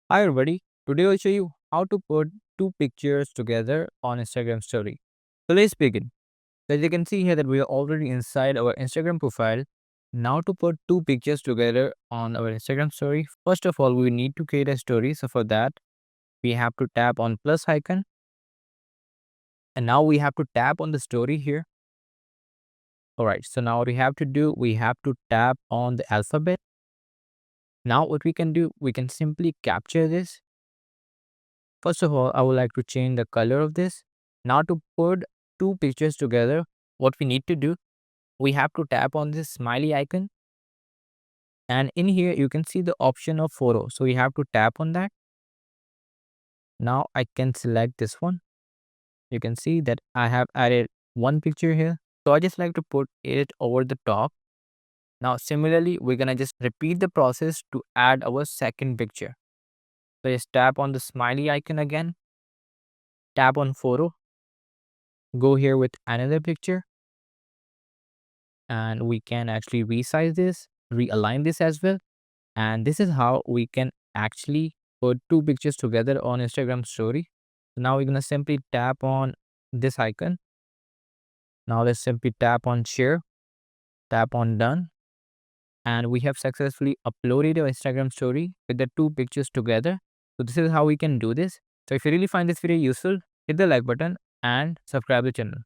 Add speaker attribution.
Speaker 1: Hi everybody, today I'll show you how to put two pictures together on Instagram story. So let's begin. As you can see here that we are already inside our Instagram profile. Now to put two pictures together on our Instagram story, first of all we need to create a story. So for that we have to tap on plus icon and now we have to tap on the story here. Alright, so now what we have to do, we have to tap on the alphabet. Now what we can do, we can simply capture this. First of all, I would like to change the color of this. Now to put two pictures together, what we need to do, we have to tap on this smiley icon. And in here, you can see the option of photo. So we have to tap on that. Now I can select this one. You can see that I have added one picture here. So I just like to put it over the top. Now similarly, we're going to just repeat the process to add our second picture. So just tap on the smiley icon again. Tap on photo. Go here with another picture. And we can actually resize this, realign this as well. And this is how we can actually put two pictures together on Instagram story. So now we're going to simply tap on this icon. Now let's simply tap on share, tap on done. And we have successfully uploaded our Instagram story with the two pictures together. So this is how we can do this. So if you really find this video useful, hit the like button and subscribe the channel.